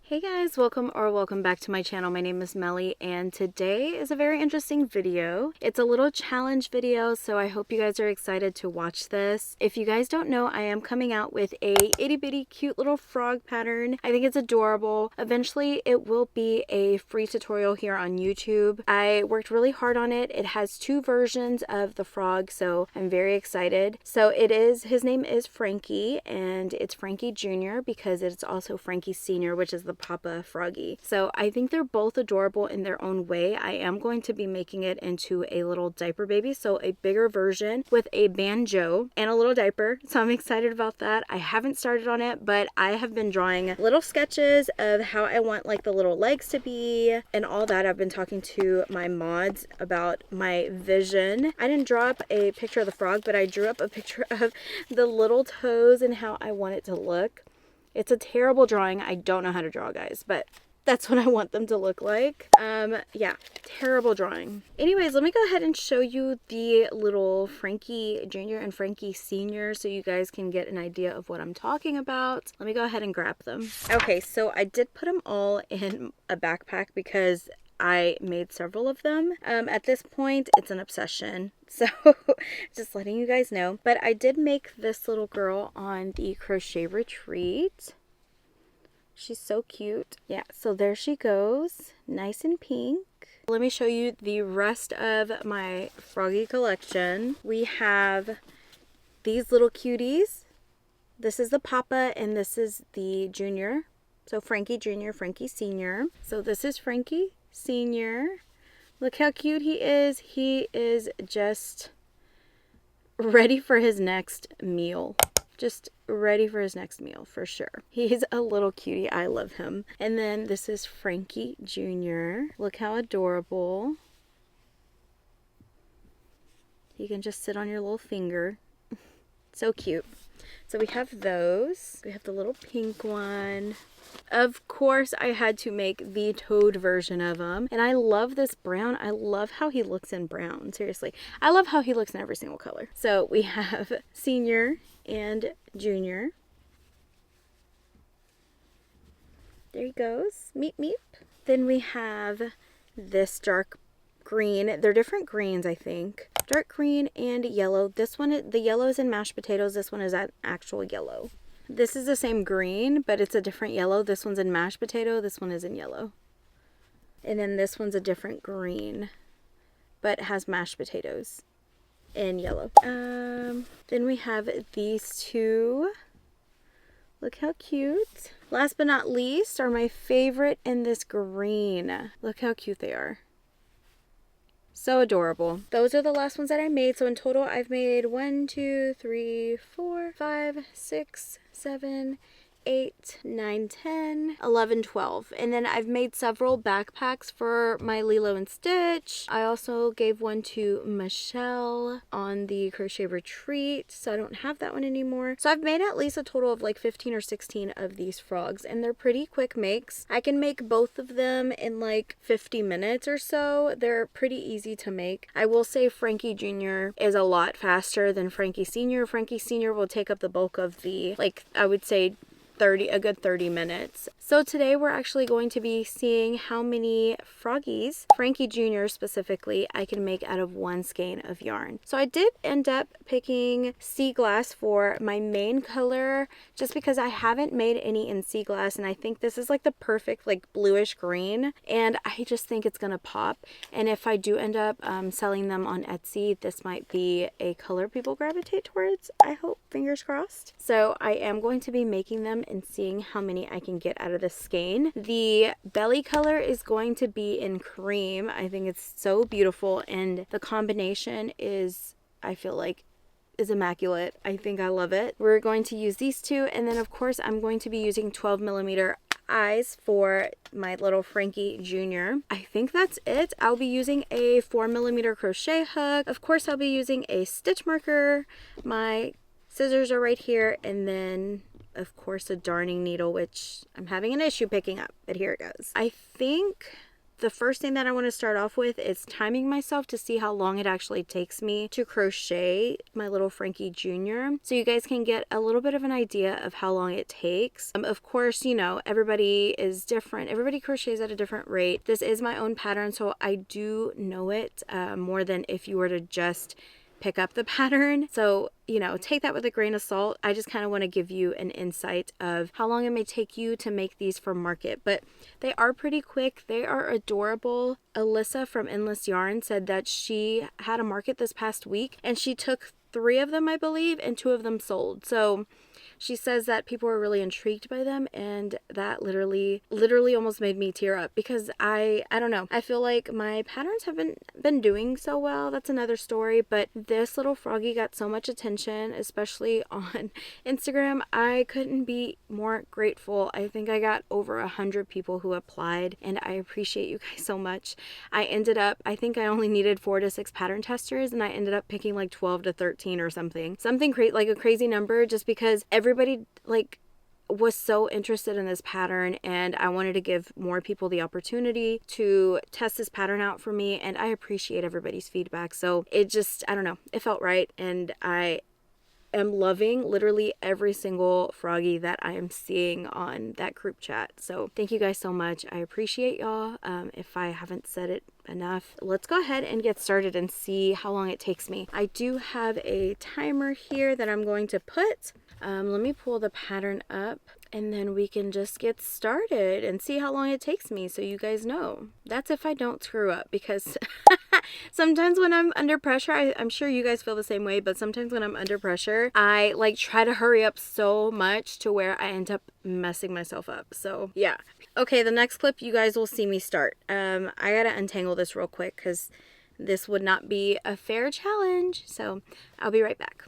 Hey guys, welcome back to my channel. My name is Melly and today is a very interesting video. It's a little challenge video, so I hope you guys are excited to watch this. If you guys don't know, I am coming out with a itty bitty cute little frog pattern. I think it's adorable. Eventually it will be a free tutorial here on YouTube. I worked really hard on it. It has two versions of the frog, so I'm very excited. So his name is Frankie, and it's Frankie Jr. because it's also Frankie Sr., which is the Papa Froggy. So I think they're both adorable in their own way. I am going to be making it into a little diaper baby, so a bigger version with a banjo and a little diaper. So I'm excited about that. I haven't started on it, but I have been drawing little sketches of how I want like the little legs to be and all that. I've been talking to my mods about my vision. I didn't draw up a picture of the frog, but I drew up a picture of the little toes and how I want it to look. It's a terrible drawing. I don't know how to draw, guys, but that's what I want them to look like. Yeah, terrible drawing. Anyways, let me go ahead and show you the little Frankie Jr. and Frankie Sr. so you guys can get an idea of what I'm talking about. Let me go ahead and grab them. Okay, so I did put them all in a backpack because I made several of them. At this point, it's an obsession. So just letting you guys know. But I did make this little girl on the crochet retreat. She's so cute. Yeah, so there she goes. Nice and pink. Let me show you the rest of my froggy collection. We have these little cuties. This is the Papa and this is the Junior. So Frankie Jr., Frankie Sr. So this is Frankie Sr. Look how cute he is. He is just ready for his next meal. Just ready for his next meal for sure. He's a little cutie. I love him. And then this is Frankie Jr. Look how adorable. He can just sit on your little finger. So cute. So we have those. We have the little pink one. Of course, I had to make the toad version of him. And I love this brown. I love how he looks in brown. Seriously. I love how he looks in every single color. So we have Senior and Junior. There he goes. Meep meep. Then we have this dark green. They're different greens, I think. Dark green and yellow. This one, the yellow is in mashed potatoes. This one is an actual yellow. This is the same green, but it's a different yellow. This one's in mashed potato. This one is in yellow. And then this one's a different green, but has mashed potatoes in yellow. Then we have these two. Look how cute. Last but not least are my favorite in this green. Look how cute they are. So adorable. Those are the last ones that I made. So in total, I've made 1, 2, 3, 4, 5, 6, 7, 8, 9, 10, 11, 12. And then I've made several backpacks for my Lilo and Stitch. I also gave one to Michelle on the crochet retreat, so I don't have that one anymore. So I've made at least a total of like 15 or 16 of these frogs, and they're pretty quick makes. I can make both of them in like 50 minutes or so. They're pretty easy to make. I will say Frankie Jr. is a lot faster than Frankie Sr. Frankie Sr. will take up the bulk of the, like, I would say a good 30 minutes. So today we're actually going to be seeing how many froggies, Frankie Jr. specifically, I can make out of one skein of yarn. So I did end up picking sea glass for my main color just because I haven't made any in sea glass, and I think this is like the perfect like bluish green, and I just think it's gonna pop. And if I do end up selling them on Etsy, this might be a color people gravitate towards, I hope, fingers crossed. So I am going to be making them and seeing how many I can get out of this skein. The belly color is going to be in cream. I think it's so beautiful, and the combination is, I feel like, is immaculate. I think I love it. We're going to use these two, and then of course I'm going to be using 12mm eyes for my little Frankie Jr. I think that's it. I'll be using a 4mm crochet hook. Of course I'll be using a stitch marker. My scissors are right here, and then of course a darning needle, which I'm having an issue picking up, but here it goes. I think the first thing that I want to start off with is timing myself to see how long it actually takes me to crochet my little Frankie Jr. So you guys can get a little bit of an idea of how long it takes. Of course, you know, everybody is different. Everybody crochets at a different rate. This is my own pattern, so I do know it more than if you were to just pick up the pattern. So, you know, take that with a grain of salt. I just kind of want to give you an insight of how long it may take you to make these for market, but they are pretty quick. They are adorable. Alyssa from Endless Yarn said that she had a market this past week and she took 3 of them, I believe, and 2 of them sold. So she says that people were really intrigued by them, and that literally almost made me tear up because I don't know. I feel like my patterns haven't been doing so well. That's another story, but this little froggy got so much attention, especially on Instagram. I couldn't be more grateful. I think I got over 100 people who applied, and I appreciate you guys so much. I think I only needed 4 to 6 pattern testers, and I ended up picking like 12 to 13 or something like a crazy number, just because everybody like was so interested in this pattern, and I wanted to give more people the opportunity to test this pattern out for me, and I appreciate everybody's feedback. So it just, I don't know, it felt right, and I am loving literally every single froggy that I am seeing on that group chat. So thank you guys so much. I appreciate y'all. If I haven't said it enough, let's go ahead and get started and see how long it takes me. I do have a timer here that I'm going to put. Let me pull the pattern up and then we can just get started and see how long it takes me so you guys know. That's if I don't screw up, because sometimes when I'm under pressure, I'm sure you guys feel the same way, but sometimes when I'm under pressure, I like try to hurry up so much to where I end up messing myself up. So yeah. Okay, the next clip you guys will see me start. I gotta untangle this real quick because this would not be a fair challenge. So I'll be right back.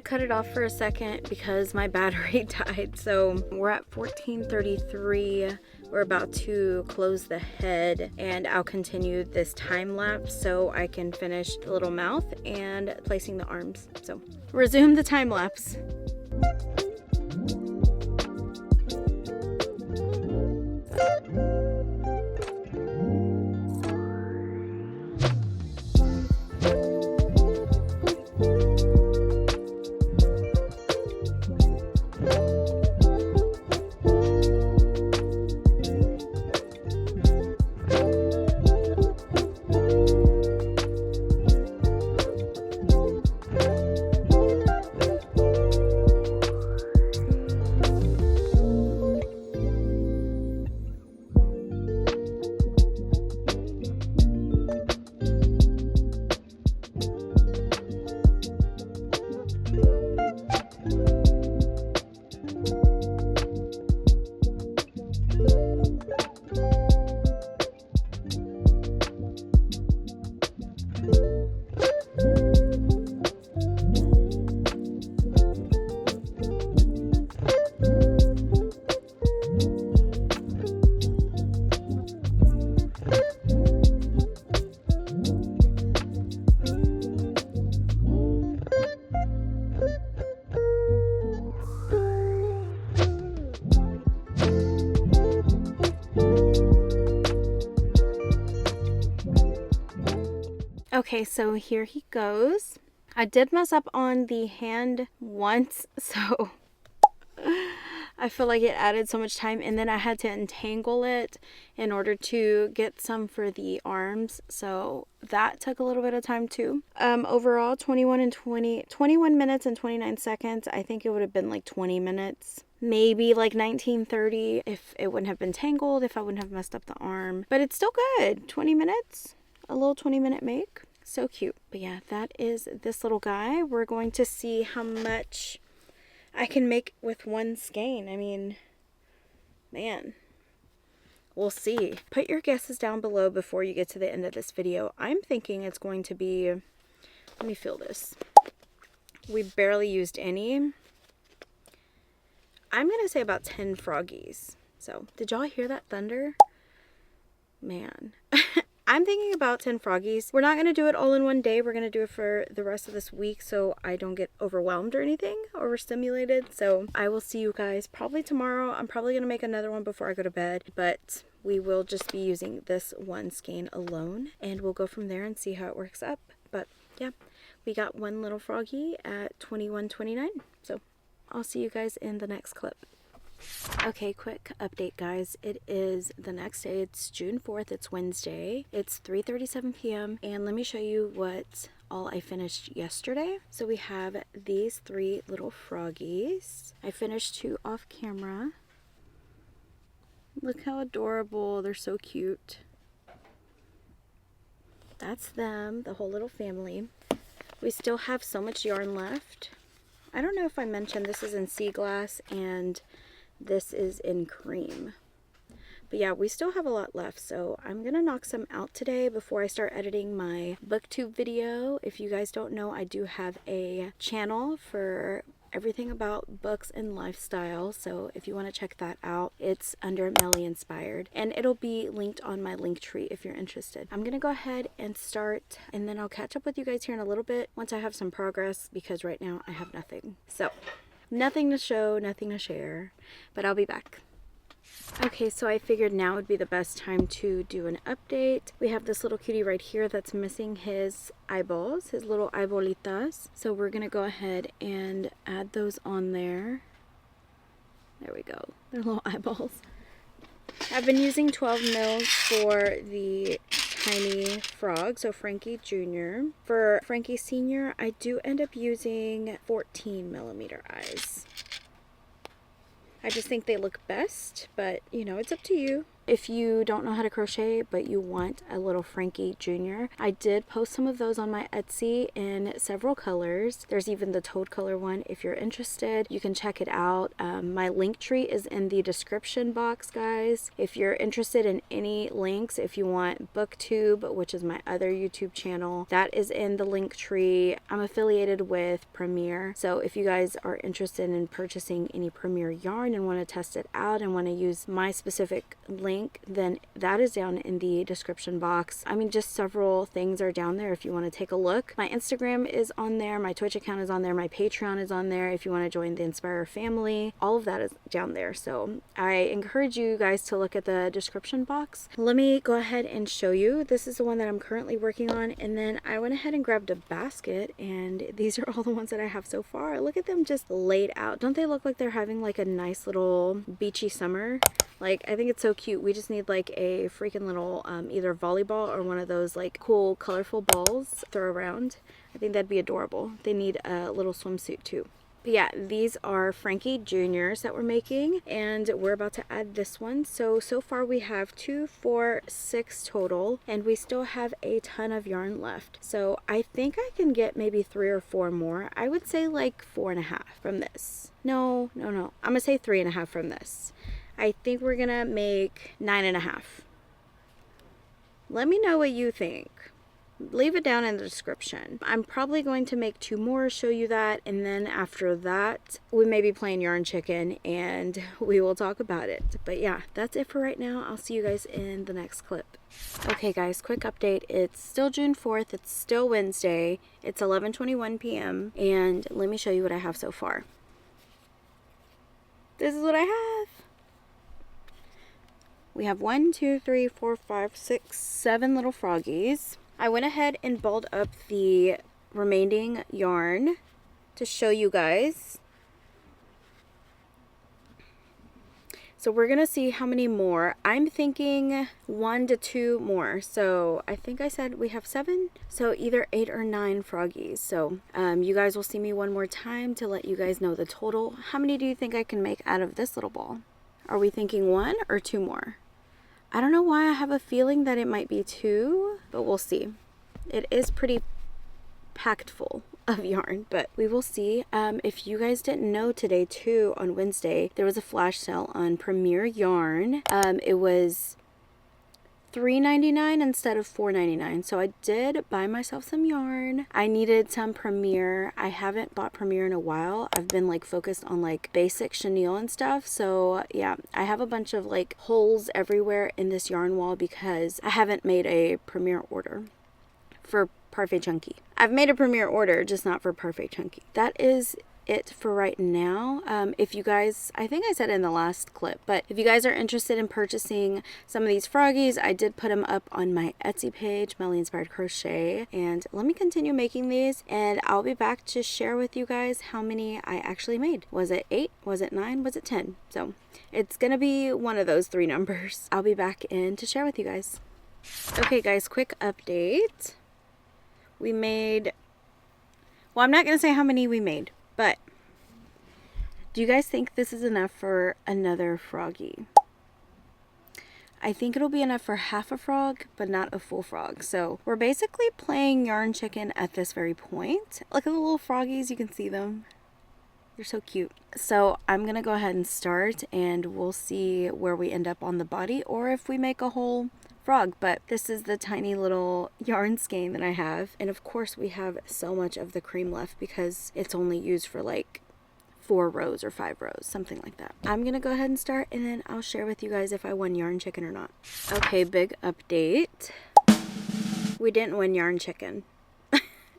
cut it off for a second because my battery died. So we're at 14:33. We're about to close the head, and I'll continue this time lapse so I can finish the little mouth and placing the arms. So resume the time lapse. Okay, so here he goes. I did mess up on the hand once, so I feel like it added so much time, and then I had to entangle it in order to get some for the arms, so that took a little bit of time too. Overall 21 minutes and 29 seconds. I think it would have been like 20 minutes, maybe like 19:30 if it wouldn't have been tangled, if I wouldn't have messed up the arm, but it's still good. 20 minutes, a little 20-minute make. So cute. But yeah, that is this little guy. We're going to see how much I can make with one skein. I mean, man, we'll see. Put your guesses down below before you get to the end of this video. I'm thinking it's going to be, let me feel this. We barely used any. I'm going to say about 10 froggies. So, did y'all hear that thunder? Man. I'm thinking about 10 froggies. We're not going to do it all in one day. We're going to do it for the rest of this week so I don't get overwhelmed or anything, overstimulated. So I will see you guys probably tomorrow. I'm probably going to make another one before I go to bed, but we will just be using this one skein alone, and we'll go from there and see how it works up. But yeah, we got one little froggy at $21.29. So I'll see you guys in the next clip. Okay, quick update, guys. It is the next day. It's June 4th. It's Wednesday. It's 3:37 p.m. and let me show you what all I finished yesterday. So we have these 3 little froggies. I finished 2 off camera. Look how adorable. They're so cute. That's them, the whole little family. We still have so much yarn left. I don't know if I mentioned this is in sea glass and this is in cream. But yeah, we still have a lot left, so I'm gonna knock some out today before I start editing my booktube video. If you guys don't know, I do have a channel for everything about books and lifestyle, so if you want to check that out, it's under Mellyinspired, and it'll be linked on my link tree if you're interested. I'm gonna go ahead and start, and then I'll catch up with you guys here in a little bit once I have some progress, because right now I have nothing. So nothing to show, nothing to share, but I'll be back. Okay, so I figured now would be the best time to do an update. We have this little cutie right here that's missing his eyeballs, his little eyebolitas. So we're gonna go ahead and add those on there. There we go, they're little eyeballs. I've been using 12 mils for the tiny frog, so Frankie Jr. For Frankie Senior, I do end up using 14 millimeter eyes. I just think they look best, but you know, it's up to you. If you don't know how to crochet but you want a little Frankie Jr., I did post some of those on my Etsy in several colors. There's even the toad color one. If you're interested, you can check it out. My link tree is in the description box, guys. If you're interested in any links, if you want BookTube, which is my other YouTube channel, that is in the link tree. I'm affiliated with Premier, so if you guys are interested in purchasing any Premier yarn and want to test it out and want to use my specific link, then that is down in the description box. I mean, just several things are down there if you want to take a look. My Instagram is on there, my Twitch account is on there, my Patreon is on there if you want to join the Inspire family. All of that is down there, so I encourage you guys to look at the description box. Let me go ahead and show you. This is the one that I'm currently working on, and then I went ahead and grabbed a basket, and these are all the ones that I have so far. Look at them just laid out. Don't they look like they're having like a nice little beachy summer? Like, I think it's so cute. We just need like a freaking little either volleyball or one of those like cool colorful balls to throw around. I think that'd be adorable. They need a little swimsuit too. But yeah, these are Frankie Juniors that we're making, and we're about to add this one. So far we have 2, 4, 6 total, and we still have a ton of yarn left. So I think I can get maybe 3 or 4 more. I would say like 4.5 from this. No. I'm gonna say 3.5 from this. I think we're gonna make 9.5. Let me know what you think. Leave it down in the description. I'm probably going to make 2 more, show you that, and then after that we may be playing yarn chicken and we will talk about it. But yeah, that's it for right now. I'll see you guys in the next clip. Okay guys, quick update. It's still June 4th. It's still Wednesday. It's 11:21 p.m. and let me show you what I have so far. This is what I have. We have 1, 2, 3, 4, 5, 6, 7 little froggies. I went ahead and balled up the remaining yarn to show you guys. So we're gonna see how many more. I'm thinking 1 to 2 more. So I think I said we have 7. So either 8 or 9 froggies. So you guys will see me one more time to let you guys know the total. How many do you think I can make out of this little ball? Are we thinking 1 or 2 more? I don't know why I have a feeling that it might be 2, but we'll see. It is pretty packed full of yarn, but we will see. If you guys didn't know, today too, on Wednesday, there was a flash sale on Premier yarn. It was $3.99 instead of $4.99. So I did buy myself some yarn. I needed some Premier. I haven't bought Premier in a while. I've been like focused on like basic chenille and stuff. So yeah, I have a bunch of like holes everywhere in this yarn wall because I haven't made a Premier order for Parfait Chunky. I've made a Premier order, just not for Parfait Chunky. That is it for right now. If you guys, I think I said in the last clip, but if you guys are interested in purchasing some of these froggies, I did put them up on my Etsy page, Mellyinspired Crochet, and let me continue making these and I'll be back to share with you guys how many I actually made. Was it 8? Was it 9? Was it 10? So it's gonna be one of those 3 numbers. I'll be back in to share with you guys. Okay guys, quick update. We made, well, I'm not gonna say how many we made, but do you guys think this is enough for another froggy? I think it'll be enough for half a frog, but not a full frog. So we're basically playing yarn chicken at this very point. Look at the little froggies, you can see them. They're so cute. So I'm gonna go ahead and start and we'll see where we end up on the body or if we make a whole frog. But this is the tiny little yarn skein that I have, and of course we have so much of the cream left because it's only used for like 4 rows or 5 rows, something like that. I'm gonna go ahead and start and then I'll share with you guys if I won yarn chicken or not. Okay, big update. We didn't win yarn chicken.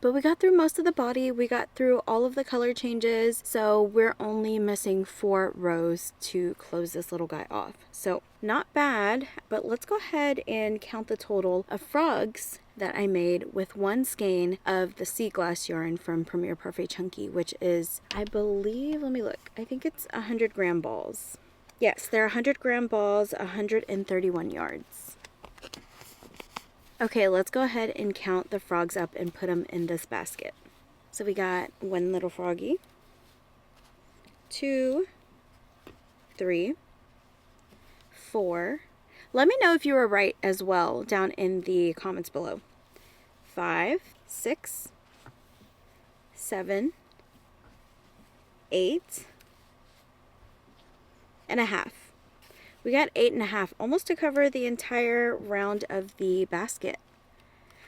But we got through most of the body, we got through all of the color changes, so we're only missing 4 rows to close this little guy off. So not bad, but let's go ahead and count the total of frogs that I made with 1 skein of the sea glass yarn from Premier Parfait Chunky, which is, I believe, let me look, I think it's 100 gram balls. Yes, they're 100 gram balls, 131 yards. Okay, let's go ahead and count the frogs up and put them in this basket. So we got 1 little froggy, 2, 3, 4. Let me know if you were right as well down in the comments below. 5, 6, 7, 8 and a half. We got 8.5, almost to cover the entire round of the basket.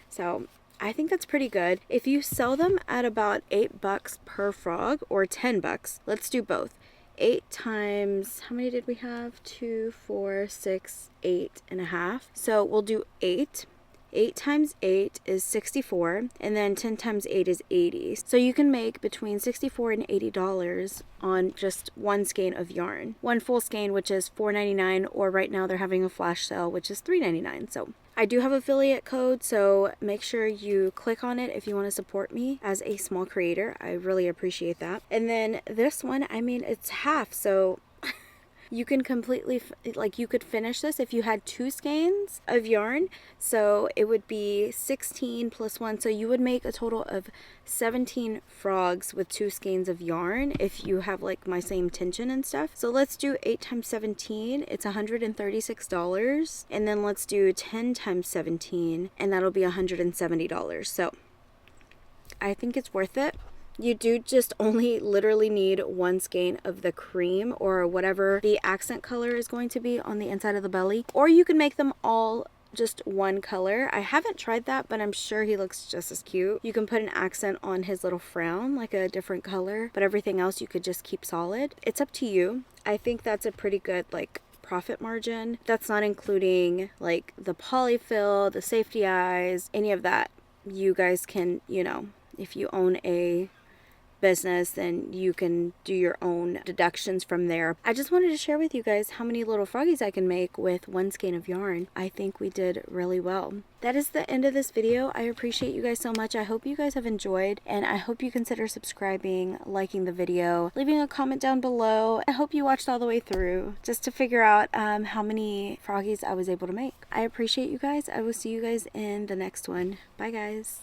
So I think that's pretty good. If you sell them at about $8 per frog or $10, let's do both. 8 times, how many did we have? 2, 4, 6, 8.5. So we'll do 8. 8 times 8 is 64, and then 10 times 8 is 80. So you can make between $64 and $80 on just one skein of yarn. One full skein, which is $4.99, or right now they're having a flash sale, which is $3.99. So I do have affiliate code, so make sure you click on it if you want to support me as a small creator. I really appreciate that. And then this one, I mean, it's half, so you can completely, like, you could finish this if you had 2 skeins of yarn. So it would be 16 plus 1. So you would make a total of 17 frogs with 2 skeins of yarn if you have like my same tension and stuff. So let's do 8 times 17. It's $136. And then let's do 10 times 17, and that'll be $170. So I think it's worth it. You do just only literally need 1 skein of the cream or whatever the accent color is going to be on the inside of the belly. Or you can make them all just one color. I haven't tried that, but I'm sure he looks just as cute. You can put an accent on his little frown, like a different color, but everything else you could just keep solid. It's up to you. I think that's a pretty good, like, profit margin. That's not including like the polyfill, the safety eyes, any of that. You guys can, you know, if you own a business, then you can do your own deductions from there. I just wanted to share with you guys how many little froggies I can make with 1 skein of yarn. I think we did really well. That is the end of this video. I appreciate you guys so much. I hope you guys have enjoyed, and I hope you consider subscribing, liking the video, leaving a comment down below. I hope you watched all the way through just to figure out how many froggies I was able to make. I appreciate you guys. I will see you guys in the next one. Bye guys.